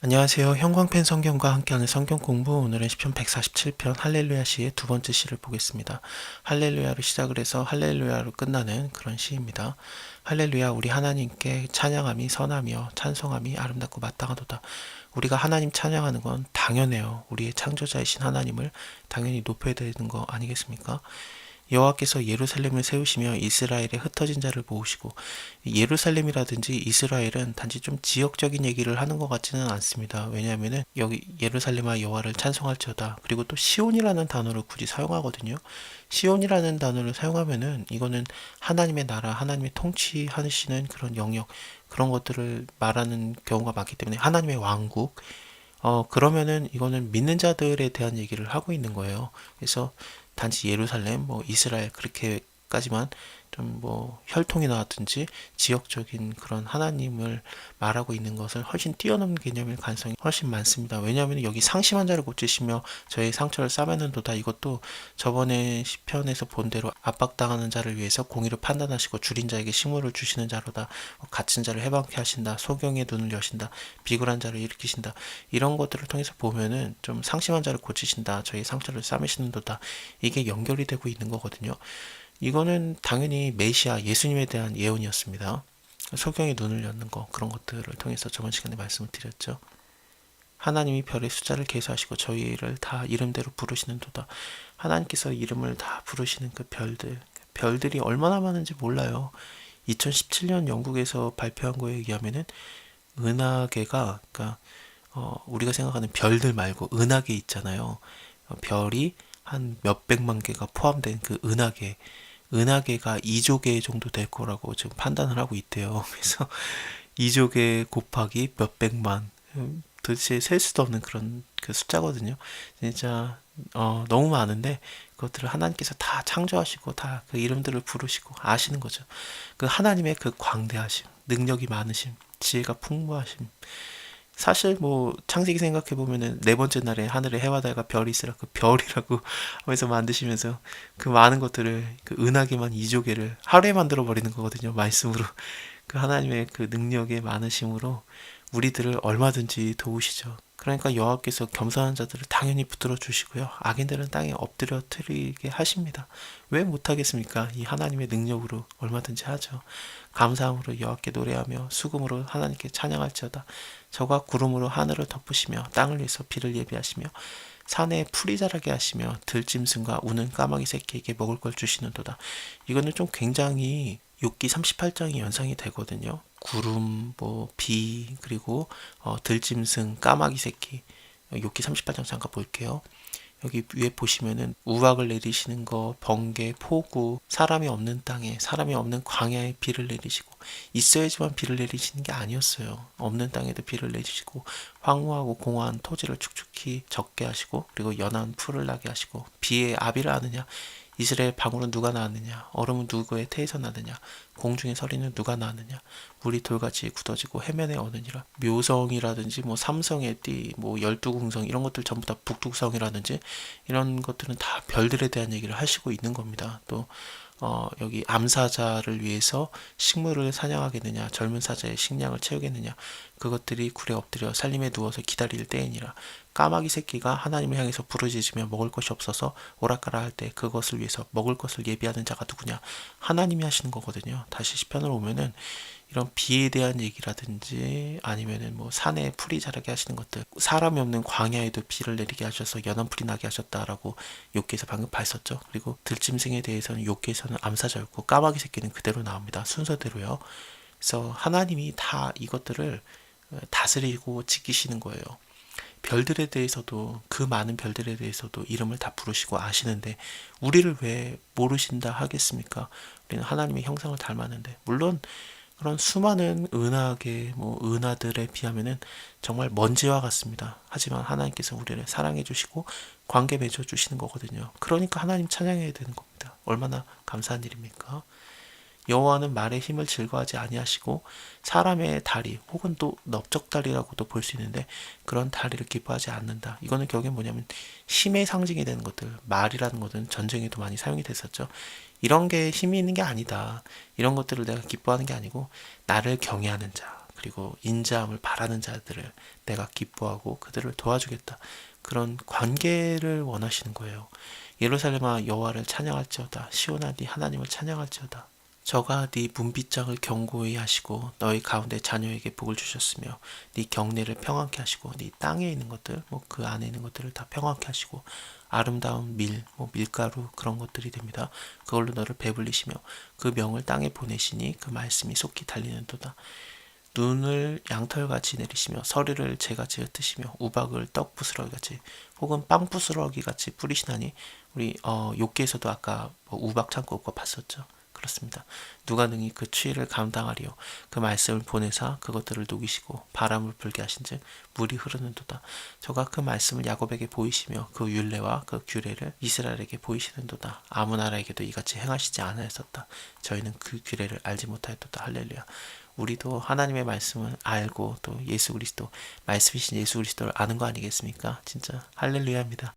안녕하세요. 형광펜 성경과 함께하는 성경 공부, 오늘은 시편 147편 할렐루야 시의 두 번째 시를 보겠습니다. 할렐루야로 시작을 해서 할렐루야로 끝나는 그런 시입니다. 할렐루야, 우리 하나님께 찬양함이 선하며 찬송함이 아름답고 마땅하도다. 우리가 하나님 찬양하는 건 당연해요. 우리의 창조자이신 하나님을 당연히 높여야 되는 거 아니겠습니까? 여호와께서 예루살렘을 세우시며 이스라엘의 흩어진 자를 모으시고, 예루살렘이라든지 이스라엘은 단지 좀 지역적인 얘기를 하는 것 같지는 않습니다. 왜냐하면은 여기 예루살렘아 여호와를 찬송할지어다, 그리고 또 시온이라는 단어를 굳이 사용하거든요. 시온이라는 단어를 사용하면은 이거는 하나님의 나라, 하나님의 통치하시는 그런 영역, 그런 것들을 말하는 경우가 많기 때문에 하나님의 왕국, 그러면은 이거는 믿는 자들에 대한 얘기를 하고 있는 거예요. 그래서 단지 예루살렘, 뭐 이스라엘 그렇게까지만 좀 뭐 혈통이 나왔든지 지역적인 그런 하나님을 말하고 있는 것을 훨씬 뛰어넘는 개념일 가능성이 훨씬 많습니다. 왜냐하면 여기 상심한 자를 고치시며 저의 상처를 싸매는도다, 이것도 저번에 시편에서 본 대로 압박당하는 자를 위해서 공의를 판단하시고 줄인 자에게 식물을 주시는 자로다, 갇힌 자를 해방케 하신다, 소경의 눈을 여신다, 비굴한 자를 일으키신다, 이런 것들을 통해서 보면은 좀 상심한 자를 고치신다, 저희 상처를 싸매시는도다, 이게 연결이 되고 있는 거거든요. 이거는 당연히 메시아 예수님에 대한 예언이었습니다. 소경의 눈을 여는 거, 그런 것들을 통해서 저번 시간에 말씀을 드렸죠. 하나님이 별의 숫자를 계수하시고 저희를 다 이름대로 부르시는도다. 하나님께서 이름을 다 부르시는 그 별들이 얼마나 많은지 몰라요. 2017년 영국에서 발표한 거에 의하면은 은하계가, 그러니까 우리가 생각하는 별들 말고 은하계 있잖아요. 별이 한 몇백만 개가 포함된 그 은하계가 2조 개 정도 될 거라고 지금 판단을 하고 있대요. 그래서 2조 개 곱하기 몇백만, 도대체 셀 수도 없는 그런 그 숫자거든요. 진짜 너무 많은데 그것들을 하나님께서 다 창조하시고 다 그 이름들을 부르시고 아시는 거죠. 그 하나님의 그 광대하심, 능력이 많으심, 지혜가 풍부하심. 사실 뭐 창세기 생각해 보면은 네 번째 날에 하늘에 해와 달과 별이 있으라, 그 별이라고 하면서 만드시면서 그 많은 것들을, 그 은하계만 2조 개를 하루에 만들어 버리는 거거든요, 말씀으로. 그 하나님의 그 능력의 많으심으로 우리들을 얼마든지 도우시죠. 그러니까 여호와께서 겸손한 자들을 당연히 붙들어 주시고요, 악인들은 땅에 엎드려 트리게 하십니다. 왜 못하겠습니까? 이 하나님의 능력으로 얼마든지 하죠. 감사함으로 여호와께 노래하며 수금으로 하나님께 찬양할지어다. 저가 구름으로 하늘을 덮으시며 땅을 위해서 비를 예비하시며 산에 풀이 자라게 하시며 들짐승과 우는 까마귀 새끼에게 먹을 걸 주시는도다. 이거는 좀 굉장히 욥기 38장이 연상이 되거든요. 구름, 뭐 비, 그리고 들짐승, 까마귀 새끼. 욥기 38장 잠깐 볼게요. 여기 위에 보시면은 우박을 내리시는 거, 번개, 폭우, 사람이 없는 땅에, 사람이 없는 광야에 비를 내리시고, 있어야지만 비를 내리시는 게 아니었어요. 없는 땅에도 비를 내리시고, 황무하고 공허한 토지를 축축히 적게 하시고, 그리고 연한 풀을 나게 하시고, 비의 아비를 아느냐? 이스라엘 방울은 누가 낳았느냐? 얼음은 누구의 태에서 나느냐? 공중의 서리는 누가 낳았느냐? 물이 돌같이 굳어지고 해면에 어느니라. 묘성이라든지 뭐 삼성의 띠, 뭐 열두궁성, 이런 것들 전부 다 북두성이라든지 이런 것들은 다 별들에 대한 얘기를 하시고 있는 겁니다. 또 여기 암사자를 위해서 식물을 사냥하겠느냐, 젊은 사자의 식량을 채우겠느냐, 그것들이 굴에 엎드려 살림에 누워서 기다릴 때이니라. 까마귀 새끼가 하나님을 향해서 부르짖으며 먹을 것이 없어서 오락가라 할 때 그것을 위해서 먹을 것을 예비하는 자가 누구냐? 하나님이 하시는 거거든요. 다시 시편을 오면은 이런 비에 대한 얘기라든지 아니면은 뭐 산에 풀이 자라게 하시는 것들, 사람이 없는 광야에도 비를 내리게 하셔서 연한 풀이 나게 하셨다라고 욥기에서 방금 봤었죠. 그리고 들짐승에 대해서는 욥기에서는 암사자였고 까마귀 새끼는 그대로 나옵니다. 순서대로요. 그래서 하나님이 다 이것들을 다스리고 지키시는 거예요. 별들에 대해서도, 그 많은 별들에 대해서도 이름을 다 부르시고 아시는데 우리를 왜 모르신다 하겠습니까? 우리는 하나님의 형상을 닮았는데, 물론 그런 수많은 은하계, 뭐 은하들에 비하면은 정말 먼지와 같습니다. 하지만 하나님께서 우리를 사랑해 주시고 관계 맺어 주시는 거거든요. 그러니까 하나님 찬양해야 되는 겁니다. 얼마나 감사한 일입니까? 여호와는 말의 힘을 즐거워하지 아니하시고 사람의 다리 혹은 또 넓적다리라고도 볼 수 있는데 그런 다리를 기뻐하지 않는다. 이거는 결국엔 뭐냐면 힘의 상징이 되는 것들, 말이라는 것은 전쟁에도 많이 사용이 됐었죠. 이런 게 힘이 있는 게 아니다. 이런 것들을 내가 기뻐하는 게 아니고 나를 경외하는 자, 그리고 인자함을 바라는 자들을 내가 기뻐하고 그들을 도와주겠다. 그런 관계를 원하시는 거예요. 예루살렘아 여호와를 찬양할지어다. 시온아 네 하나님을 찬양할지어다. 저가 네 문빗장을 견고히 하시고 너희 가운데 자녀에게 복을 주셨으며 네 경내를 평안케 하시고 네 땅에 있는 것들 그 안에 있는 것들을 다 평안케 하시고 아름다운 밀가루 그런 것들이 됩니다. 그걸로 너를 배불리시며 그 명을 땅에 보내시니 그 말씀이 속히 달리는도다. 눈을 양털같이 내리시며 서리를 재같이 흩으시며 우박을 떡 부스러기같이 혹은 빵 부스러기같이 뿌리시나니 우리 욥기에서도 아까 우박 창고 거 봤었죠. 그렇습니다. 누가 능히 그 추위를 감당하리요. 그 말씀을 보내사 그것들을 녹이시고 바람을 불게 하신즉 물이 흐르는도다. 저가 그 말씀을 야곱에게 보이시며 그 율례와 그 규례를 이스라엘에게 보이시는도다. 아무 나라에게도 이같이 행하시지 않으셨다. 저희는 그 규례를 알지 못하였도다. 할렐루야. 우리도 하나님의 말씀을 알고 또 예수 그리스도 말씀이신 예수 그리스도를 아는 거 아니겠습니까? 진짜 할렐루야입니다.